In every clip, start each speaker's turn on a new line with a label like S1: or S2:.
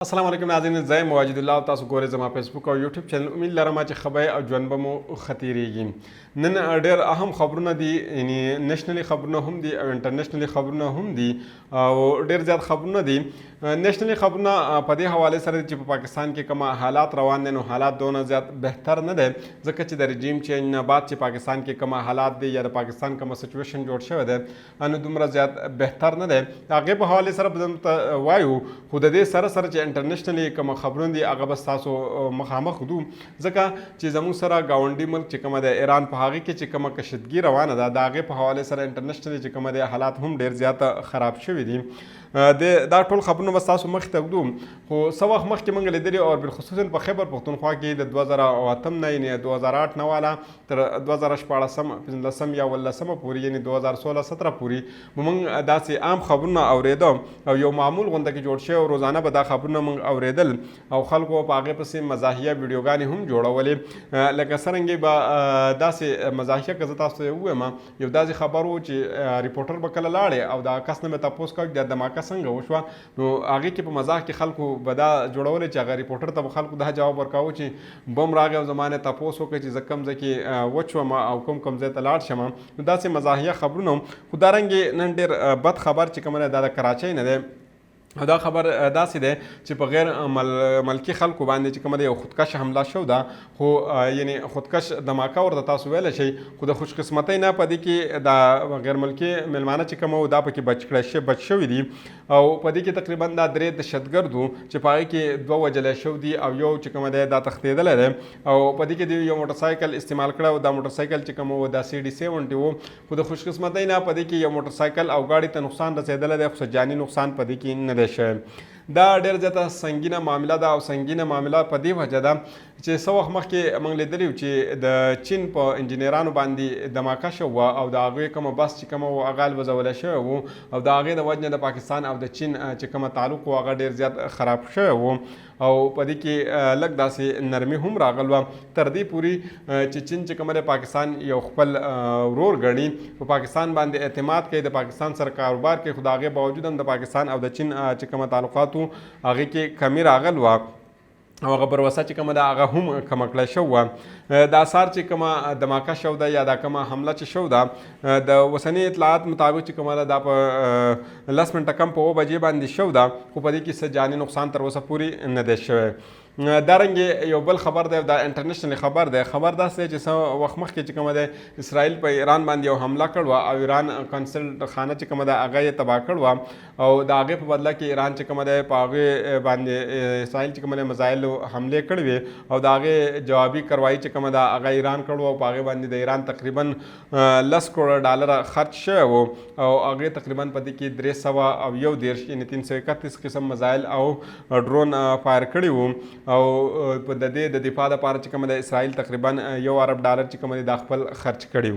S1: السلام علیکم ناظرین، زه یم واجد الله او تاسو ګورئ زما فیسبوک او یوټیوب چینل. امید لرم چې خبرې او ژوند به مو ښه تېرېږي. نن ډېر اهم خبرونه دي، یعنی نېشنلي خبرونه هم دي او انټرنیشنلي خبرونه هم دي او ډېر زیات خبرونه دي. نېشنلي خبرونه په دې حوالې سره چې په پاکستان کې کومه حالات روان دي، نو حالات دونه زیات بهتر نه دی، ځکه چې د رژیم چینج نه بعد چې پاکستان کې کومه حالات دي یا د پاکستان کومه سچویشن جوړ شوی دی، نو دومره زیات بهتر نه دی. هغې په حوالې سره به درته وایو، خو د دې سره سره چې انټرنیشنلي کوم خبرونه دي هغه به ستاسو مخامخ ودو، ځکه چې زموږ سره ګاونډي ملک چې کومه د ایران په هغې کې چې کومه کشیدګي روانه ده، د هغې په حوالې سره انټرنیشنلي چې کومه د حالات هم ډېر زیات خراب شوي دي. دا ټول خبرونه به ستاسو مخې ته ږدو. خو څه وخت مخکې موږ لیدلي او بالخصوصا په خیبر پښتونخوا کې د 2008 نه یعنې 2008 نه والا تر 2014 15 یا 18 پورې یعنې 2016-17 پورې به موږ داسې عام خبرونه اورېده او یو معمول غونډه کې جوړ شوی او روزانه به دا خبرونه موږ اورېدل او خلکو په هغې پسې مزاحیه ویډیوګانې هم جوړولې. لکه څرنګه به داسې مزاحیه که زه تاسو ته ووایم، یو داسې خبر و چې ریپورټر به کله لاړې او د کس نه به تپوس کوي د دماکه څنګه وشوه، نو هغې کې په مزاح کې خلکو به دا جوړولې چې هغه ریپورټر ته به خلکو دا جواب ورکاوه چې بم راغی او زما نه تپوس وکړئ چې زه کوم ځای کې وچ شوم او کوم ځای ته لاړ شم. نو داسې مزاحیه خبرونه خو دارنګې نن ډېر بد خبر چې کومه دا د کراچۍ نه دی او دا خبر داسې دی چې په غیر ملکي خلکو باندې چې کومه د یو خودکش حمله شو ده، خو یعنې خودکش دماکه ورته تاسو ویلی شئ، خو د خوشقسمتۍ نه په دې کې دا غیر ملکي میلمانه چې کومه و دا پکې بچ شوي دي او په دې کې تقریبا دا 3 دهشتګرد وو چې په هغې کې 2 وژلی شوي دي او یو چې کومه دی دا تښتېدلی دی او په دې کې د یو موټرسایکل استعمال کړی او دا موټرسایکل چې کومه و دا CD70 و، خو د خوشقسمتۍ نه په دې کې یو موټرسایکل او غاړې ته نقصان رسېدلی دی، خو جاني نقصان په دې کې نه دی شوی. دا ډېر زیاته سنګینه معامله ده او سنګینه معامله په دې وجه ده چې څه وخت مخکې موږ لیدلي وو چې د چین په انجینرانو باندې دماکه شوه او د هغوی کومه بس چې کومه وه هغه الوځولی شوی و او د هغې د وجې نه د پاکستان او د چین چې کومه تعلق و هغه ډېر زیات خراب شوی و او په دې کې لږ داسې نرمي هم راغله تر دې پورې چې چین چې کومه د پاکستان یو خپل ورور ګڼي، په پاکستان باندې اعتماد کوي، د پاکستان سره کاروبار کوي، خو د هغې باوجود هم د پاکستان او د چین چې کومه تعلقاتو هغې کې کمی راغل وه او هغه بروسه چې کومه ده هغه هم کمه کړی شو وه. دا سار چې کومه دماکه شو ده یا دا کومه حمله چې شو ده د اوسني اطلاعات مطابق چې کومه ده دا په 10 منټه کم په 2 بجې باندې شو ده، خو په دې کې څه جاني نقصان تر اوسه پورې نه دی شوی. دارنګې یو بل خبر دی، دا انټرنیشنل خبر دی. خبر داسې دی چې څه وخت مخکې چې کومه دی اسرائیل په ایران باندې یو حمله کړې او ایران کنسل خانه چې کومه ده هغه یې تباه کړې او د هغې په بدله کې ایران چې کومه دی په هغې باندې اسرائیل چې کومه دی میزایلو حملې کړې وې او د هغې جوابي کروایي چې کومه ده هغه ایران کړو او په هغې باندې د ایران تقریبا $10 کروړه خرچ شوی و او هغې تقریبا په دې کې 321 یعنې 331 قسم میزایل او ډرون فایر کړي وو او په د دې د دفاع دپاره چې کومه د اسرائیل تقریبا $1 ارب چې کومه دا خپل خرچ کړي.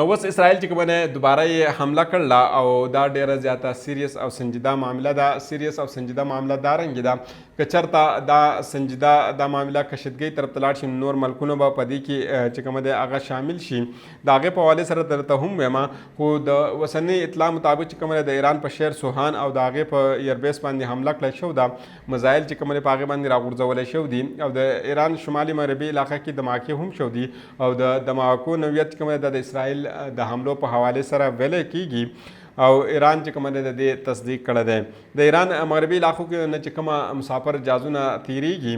S1: اوس اسرائیل چې کومه ده دوباره یې حمله کړله او دا ډېره زیاته سیریس او سنجیده معامله ده. سیریس او سنجیده معامله دا رنګې ده که چېرته دا سنجیده دا معامله کشیدګۍ طرف ته لاړ شي، نور ملکونه به په دې کې چې کومه دی هغه شامل شي. د هغې په حوالې سره درته هم وایم، خو د اوسني اطلاع مطابق چې کومه د ایران په شهر سوهان او د هغې په ایربیس باندې حمله کړی شو ده، مزایل چې کومه په هغې باندې راغورځولی شوي دي او د ایران شمالي مغربي علاقه کې دماکې هم شو دي او د دماکو نوعیت چې کومه د اسرائیل د حملو په حواله سره ویلی کیږي او ایران چې کومه ده د تصدیق کړی دی. د ایران مغربي علاقو کې نه چې کومه مسافر جازونه تیریږي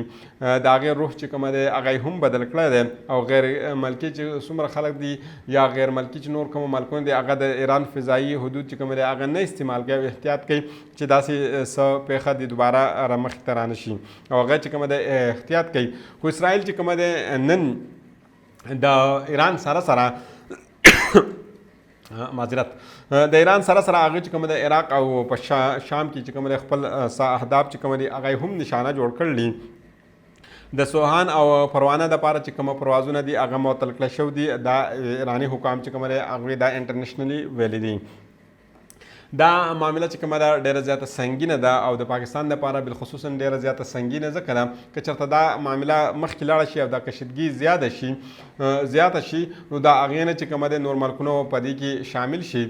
S1: د هغې روح چې کومه دی هغه یې هم بدل کړی دی او غیر ملکي چې څومره خلک دي یا غیر ملکي چې نور کومه ملکونه دي هغه د ایران فضایي حدود چې کومه دی هغه نه استعمال کوي او احتیاط کوي چې داسې څه پیښه د دوباره رامخې ته رانه شي او هغه چې کومه دی احتیاط کوي. خو اسرائیل چې کومه دی نن د ایران سره معذرت د ایران سره هغه چې کومه د عراق او په شام کې چې کومه د خپل اهداف چې کومه دي هغه هم نشانه جوړ کړلي. د سوهان او پروانه دپاره چې کومه پروازونه دي هغه معطل کړل شوي دي. دا ایراني حکام چې کومه دی هغوی دا انټرنیشنلي ویلي دي. دا معامله چې کومه ده ډېره زیاته سنګینه ده او د پاکستان دپاره بالخصوصا ډېره زیاته سنګینه ځکه ده که چېرته دا معامله مخکې لاړه شي او دا کشیدګي زیاته شي نو د هغې نه چې کومه ده نور ملکونه په دې کې شامل شي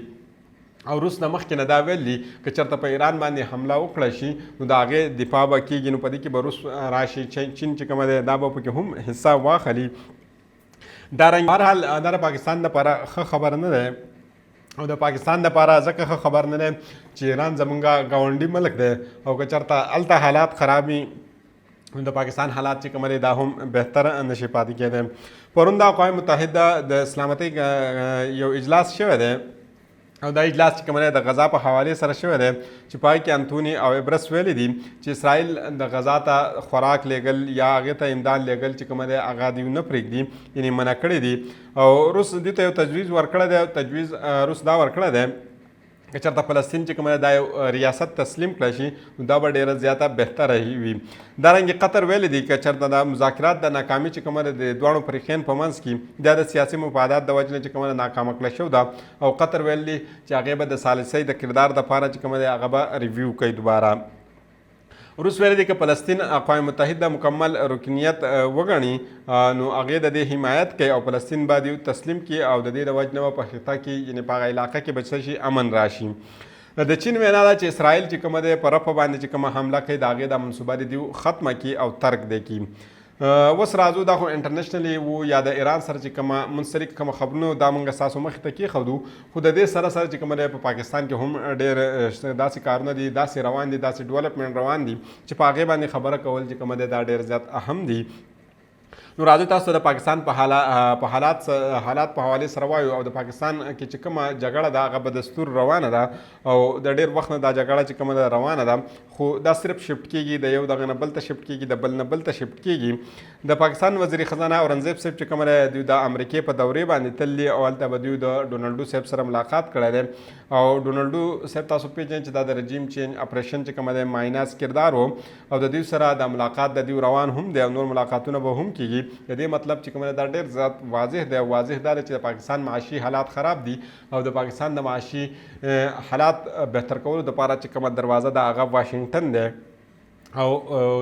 S1: او روس نه مخکې نه دا ویلي که چېرته په ایران باندې حمله وکړه شي نو د هغې دفاع به کېږي، نو په دې کې به روس راشي، چین چې کومه دی دا به پکې هم حصه واخلي. دارنګ بهرحال دا د پاکستان دپاره ښه خبر نه دی او د پاکستان دپاره ځکه ښه خبر نه دی چې ایران زمونږ ګاونډي ملک دی او که چېرته هلته حالات خراب وي د پاکستان حالات چې کوم دی دا هم بهتر نشي پاتې کېدی. پرون د اقوام متحده د سلامتۍ یو اجلاس شوی دی او دا اجلاس چې کوم دی د غزا په حوالې سره شوی دی چې پای کې انتوني او ایبرس ویلي دي چې اسرائیل د غزا ته خوراک لیږل یا هغې ته امداد لیږل چې کومه دی هغه دوی نه پرېږدي، یعنې منع کړی دي. او روس دوی ته یو تجویز ورکړی دی، تجویز روس دا ورکړی دی که چېرته فلسطین چې کومه دا یو ریاست تسلیم کړی شي نو دا به ډېره زیاته بهتره وي. دارنګې قطر ویلی دی که چېرته دا مذاکرات د ناکامي چې کومه د دواړو فریقین په منځ کې دا د سیاسي مفادات د وجې نه چې کومه ناکامه کړی شوې ده او قطر ویلي چې هغې به د ثالثۍ د کردار دپاره چې کومه دی هغه به ریویو کوي دوباره. روس ویلی دی که فلسطین اقوام متحده مکمل رکنیت وګڼي نو هغې د دې حمایت کوي او فلسطین به دوی تسلیم کړي او د دې د وجې نه به په خطه کې یعنې په هغه علاقه کې به څه شي امن راشي. د چین وینا ده چې اسرائیل چې کومه دی په رفح باندې چې کومه حمله کوي د هغې دا منصوبه دي دوی ختمه کړي او ترک دی کړي. اوس راځو دا خو انټرنیشنلی و یا د ایران سره چې کومه منسلک کومه خبرونه دا موږ ستاسو مخې ته کېښودو، خو د دې سره سره چې کومه دی په پاکستان کې هم ډېر داسې کارونه دي، داسې روان دي، داسې ډیولپمنټ روان دي چې په هغې باندې خبره کول چې کومه دی دا ډېر زیات اهم دي. نو راځو تاسو ته د پاکستان په حالات په حوالې سره وایو او د پاکستان کې چې کومه جګړه ده هغه به دستور روانه ده او د ډېر وخت نه دا جګړه چې کومه ده روانه ده، خو دا صرف شفټ کېږي، د یو دغه نه بل ته شفټ کېږي، د بل نه بل ته شفټ کېږي. د پاکستان وزیر خزانه اورنګزیب صاحب چې کومه ده دوی د امریکې په دورې باندې تللي او هلته به دوی د ډونالډو صاحب سره ملاقات کړی دی او ډونالډو صاحب تاسو پېژنئ چې دا د رژیم چینج اپریشن چې کومه دی مایناس کردار و او د دوی سره د ملاقات د دوی روان هم دی او نور ملاقاتونه به هم کېږي. د دې مطلب چې کومه دا ډېر زیات واضح دی، واضح دا چې د پاکستان معاشي حالات خراب دي او د پاکستان د معاشي حالات بهتر کولو دپاره چې کومه دروازه ده هغه واشنګټن دی او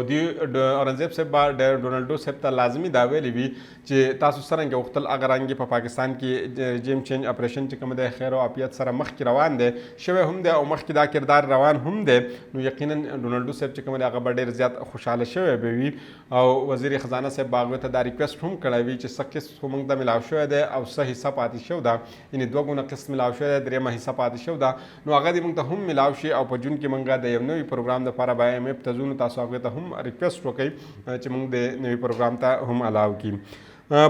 S1: دوی اورنګزیب صاحب به ډونالډو صاحب ته لازمي دا ویلي وي چې تاسو څرنګه غوښتل هغه رنګې په پاکستان کې رژیم چینج اپریشن چې کوم دی خیر او عافیت سره مخکې روان دی شوی هم دی او مخکې دا کردار روان هم دی، نو یقینا ډونالډو صاحب چې کوم دی هغه به ډېر زیات خوشحاله شوی به وي او وزیر خزانه صاحب به هغوی ته دا ریکویسټ هم کړی وي چې څه قسط خو موږ ته میلاو شوی دی او څه حصه پاتې شوی ده، یعنې 2 ګونه قسط میلاو شوی دی، 3مه حصه پاتې شوی ده، نو هغه دې موږ ته هم میلاو شي او په جون کې موږ د یو نوي پروګرام دپاره به IMF ته ځو، نو تاسو هغوی ته هم ریکویسټ وکړئ چې موږ د نوي پروګرام ته هم الاو کړي.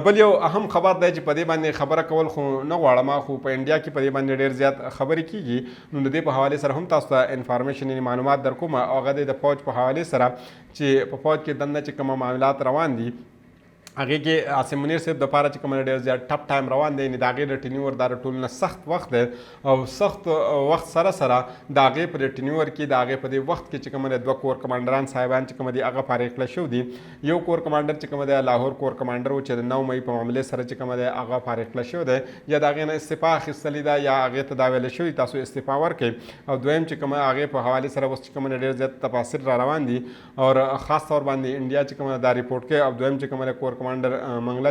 S1: بل یو اهم خبر دی چې په دې باندې خبره کول خو نه غواړم، خو په انډیا کې په دې باندې ډېر زیات خبرې کېږي، نو د دې په حوالې سره هم تاسو ته انفارمیشن یعنې معلومات در کوم او هغه د فوج په حوالې سره چې په فوج کې دننه چې کومه معاملات روان دي هغې کې عاصم منیر صاحب دپاره چې کومه ډېر زیات ټپ ټایم روان دی، یعنې د هغې د ټینیور دا د ټولو نه سخت وخت دی او سخت وخت سره سره د هغې په دې ټینیور کې د هغې په دې وخت کې چې کومه 2 کور کمانډران صاحبان چې کومه دي هغه فارغ کړه شوي دي. یو کور کمانډر چې کومه دی لاهور کور کمانډر و چې د 9 مۍ په معاملې سره چې کومه دی هغه فارغ کړه شوی دی یا د هغې نه استعفا اخیستلې ده یا هغې ته دا ویلی شوي تاسو استعفا ورکړئ، او دویم چې کومه هغې په حوالې سره اوس چې کومه ډېر زیات تفاصیل را روان دي او خاص طور باندې انډیا چې کومه دا ریپورټ کوي او دویم چې کومه کور کمانډر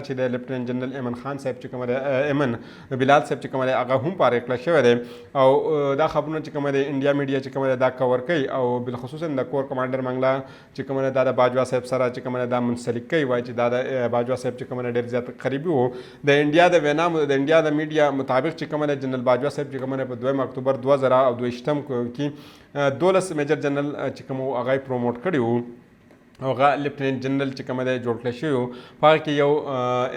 S1: چې د لیفټننټ جنرال ایمن خان صاحب چې کومه دی ایمن بلال صاحب چې کومه دی هغه هم فارغ کړی شوی دی او دا خبرونه چې کومه دی انډیا میډیا چې کومه دی دا کور کوي او بالخصوصا د کور کمانډر منګلا چې کومه دی دا د باجوا صاحب سره چې کومه دی دا منسلک کوي وایي چې دا د باجوا صاحب چې کومه ډېر زیات قریبي و د انډیا د وینا د انډیا د میډیا مطابق چې کومه دی جنرال باجوا صاحب چې کومه په 2 اکتوبر 2022 کې 12 میجر جنرال چې کوم هغه پروموټ کړی و او هغه لیفټننټ جنرال چې کومه دی جوړ کړی شوی و په هغه کې یو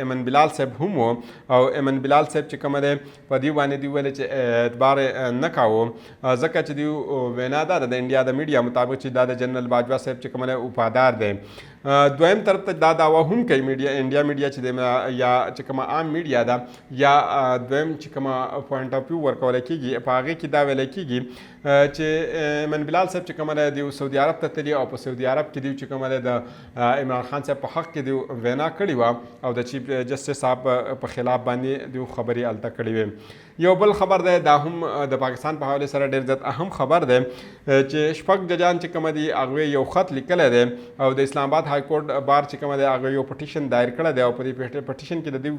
S1: ایمن بلال صاحب هم و او ایمن بلال صاحب چې کومه دی په دې باندې دوی ویل چې اعتبار نه کاوه ځکه چې دوی وینا دا د انډیا د میډیا مطابق چې دا د جنرال باجوا صاحب چې کومه دی وفادار دی. دویم طرف ته دا دعوه هم کوي انډیا میډیا چې د یا چې کومه عام میډیا ده یا دویم چې کومه پوینټ اف ویو ورکولی کېږي په هغې کې دا ویلی کېږي چې ایمن بلال صاحب چې کومه دی سعودي عرب ته تلي او په سعودي عرب کې دوی چې کومه د عمران خان صاحب په حق کې دوی وینا کړې وه او د چیف جسټس صاحب په خلاف باندې دوی خبرې هلته کړې وې. یو بل خبر دی دا هم د پاکستان په حواله سره ډېر زیات اهم خبر دی چې شپږ ججان چې کوم دي هغوی یو خط لیکلی دی او د اسلام آباد های کورټ بار چې کوم دی هغوی یو پټیشن دایر کړی دی او په دې پټیشن کې د دوی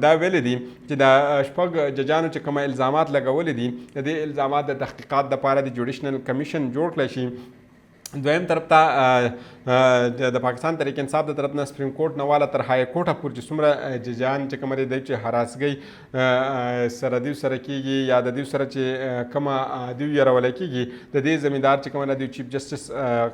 S1: دا ویلي دي چې د شپږ ججانو چې کوم الزامات لګولي دي د دې الزامات د تحقیقات دپاره د جوډیشنل کمیشن جوړ کړی شي. دویم طرف ته د پاکستان تحریک انصاف د طرف نه سپریم کورټ نه والا تر های کورټه پورې چې څومره ججان چې کوم دی چې هراسګۍ سره دوی سره کیږي یا د دوی سره چې کومه دوی یرولی کیږي د دې زمیندار چې کوم دی چیف جسټس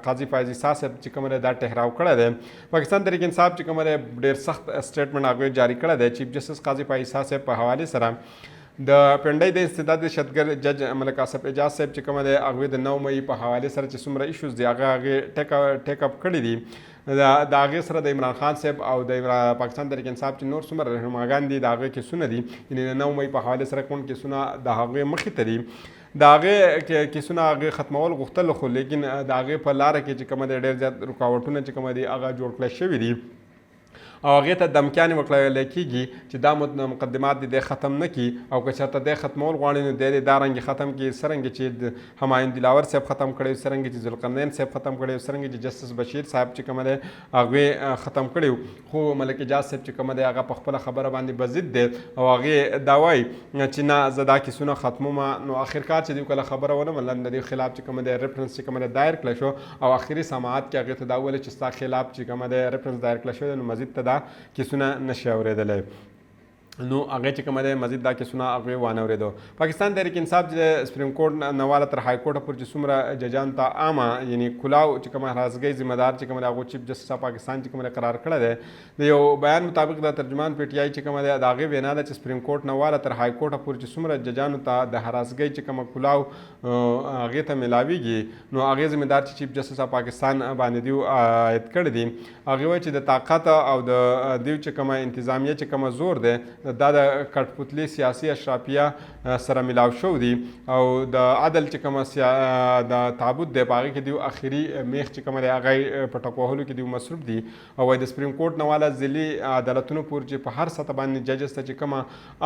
S1: قاضي فایض عیسی صاحب چې کوم دی دا ټهراو کړی دی. پاکستان تحریک انصاف چې کوم دی ډېر سخت سټیټمنټ هغوی جاري کړی دی چیف جسټس قاضي فایض عیسی صاحب په حوالې سره. د پنډۍ د استداد شتګر جج ملک آصف اعجاز صاحب چې کومه دی هغوی د 9 مئی په حوالې سره چې څومره ایشوز دي هغه ټیک اپ کړي دي. د هغې سره د عمران خان صاحب او د پاکستان تحریک انصاف چې نور څومره رهنماګان دي د هغې کیسونه دي یعنې د 9 مئی په حوالې سره کوم کیسونه د هغې مخې ته دي د هغې کیسونه هغې ختمول غوښتل خو لیکن د هغې په لاره کې چې کومه دی ډېر زیات رکاوټونه چې کومه دي هغه جوړ کړی شوي دي او هغې ته دمکیانې ورکړلی کېږي چې دا مقدمات دی ختم نه کړي او که چېرته دی ختمول غواړي نو دی دا رنګې ختم کړي څرنګه چې همایون دلاور صاحب ختم کړی څرنګه چې ذوالقرنین صاحب ختم کړی څرنګه چې جسټس بشیر صاحب چې کومه دی هغوی ختم کړي خو ملک اعجاز صاحب چې کومه دی هغه په خپله خبره باندې بضد دی او هغې دا وایي چې نه زه دا کیسونه ختمومه. نو آخرکار چې دوی کله خبره ونه منله د دې خلاف چې کومه دی ریفرنس چې کومه دی دایر کړی شو او آخري سماعت کې هغې ته دا وویل چې ستا خلاف چې کومه دی ریفرنس دایر کړی شوی نو مزید ته دا کیسونه نشي اورېدلی. نو هغې چې کومه دی مزید دا کیسونه هغوی وانه اورېدو. پاکستان تحریک انصاف چې د سپریم کورټ نه واله تر های کورټه پورې چې څومره ججانو ته عامه یعنې کلاو چې کومه هراسګۍ ذمه دار چې کومه دی هغو چیف جسټس پاکستان چې کومه دی قرار کړی دی د یو بیان مطابق د ترجمان پی ټي آی چې کومه دی د هغې وینا ده چې سپریم کورټ نه واله تر های کورټه پورې چې څومره ججانو ته د هراسګۍ چې کومه کلاو هغې ته میلاویږي نو هغې ذمه دار چې چیف جسټس پاکستان باندې دوی عاید کړی دي. هغې وایي چې د طاقت او د دوی چې کومه انتظامیه چې کومه زور دی دا د پتلی سیاسي اشرافیه سره ملاو شو دي او د عدل چې کومه د تعبد دی په هغې کې دوی اخري میخ چې کومه دی هغه په ټکوهلو کې دوی مصروف دي او وایي د سپریم کورټ نه واله ضلعي عدالتونو پورې چې په هر سطح باندې ججز ته چې کومه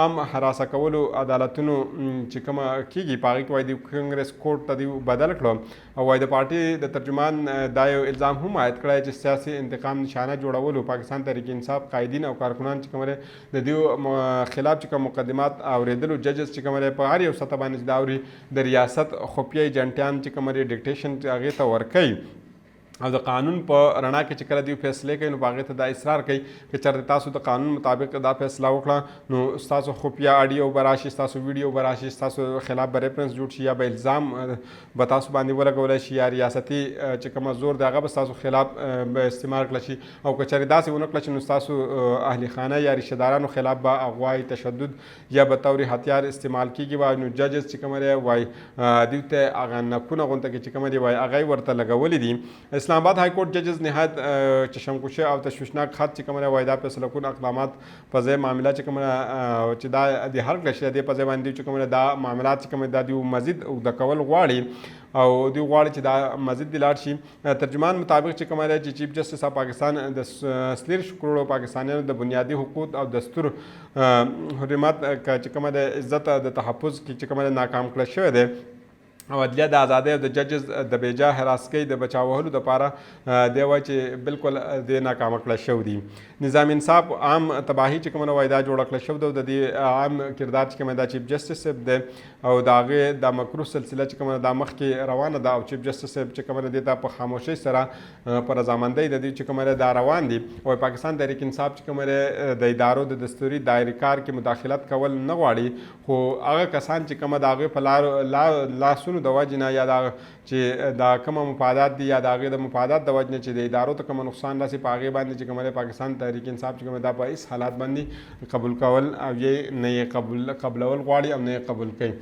S1: عام حراسه کولو عدالتونو چې کومه کېږي په هغې کې وایي دوی کنګرس کورټ ته دوی بدل کړو او وایي د پارټي د ترجمان دا یو الزام هم عاید کړی چې سیاسي انتقام نشانه جوړولو پاکستان تحریک انصاف قایدین او کارکنان چې کومه دی د دوی خلاف کوم مقدمات اوریدلو ججز چې کومه په هر یو سطح باندې دا اوري د ریاست خفیه ایجنټیان چې کومه ډیکټیشن هغې ته ورکوي او د قانون په رڼا کې چې کله دوی فیصلې کوي نو په هغې ته دا اصرار کوي که چېرته تاسو د قانون مطابق دا فیصله وکړه نو ستاسو خفیه اډیو به راشي ستاسو ویډیو به راشي ستاسو خلاف به ریفرنس جوړ شي یا به الزام به تاسو باندې ولګولی شي یا ریاستي چې کومه زور دی هغه به ستاسو خلاف به استعمال کړی شي او که چېرې داسې ونه کړه چې نو ستاسو اهل خانه یا رشتهدارانو خلاف به اغوای تشدد یا به طور هتیار استعمال کېږي وایي نو ججز چې کومه دی وایي دوی ته هغه نکونه غونته کې چې کومه دی وایي هغه یې ورته لګولي دي. اسلام آباد های کورټ ججز نهایت چشمکشه او تشویشناک خط چې کومه وایي دا فیصله کن اقدامات په ځای معامله چې کومه چې دا د هر کله چې دې په ځای باندې چې کومه دا معاملات چې کومه دا دوی مزید اوږده کول غواړي او دوی غواړي چې دا مزید د لاړ شي. ترجمان مطابق چې کومه دی چې چیف جسټس پاکستان د 30 کروڑو پاکستانیانو د بنیادي حقوق او دستور حرمت چې کومه د عزت د تحفظ کې چې کومه ناکام کړی شوی دی او عدلیه د ازادۍ او د ججز د بېجا حراسګۍ د بچاو وهلو دپاره دی وایي چې بالکل دې ناکامه کړی شوی دي. نظام انصاف عام تباهي چې کومه وایي دا جوړه کړی شوی ده او د دې عام کردار چې کومه دا چیف جسټس صاحب دی او د هغې دا مکروه سلسله چې کومه دا مخکې روانه ده او چیف جسټس صاحب چې کومه دې ته په خاموشۍ سره په رضامندۍ د دې چې کومه دا روان دي او پاکستان تحریک انصاف چې کومه د ادارو د دستوري دایرې کار کې مداخلت کول نه غواړي خو هغه کسان چې کومه د هغې په لاسونو د وجې نه یا دا چې دا کومه مفادات دي یا د هغې د مفادات د وجې نه چې د ادارو ته کومه نقصان راسي په هغې باندې چې کومه پاکستان تحریک انصاف چې کومه دا په هېڅ حالات باندې قبول کول او یې نه یې قبلول غواړي او نه یې قبول کوي.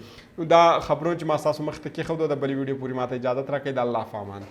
S1: دا خبرونه چې ما ستاسو مخې ته کېښودو د بلې ویډیو پورې ماته اجازت راکړئ. د الله په امان.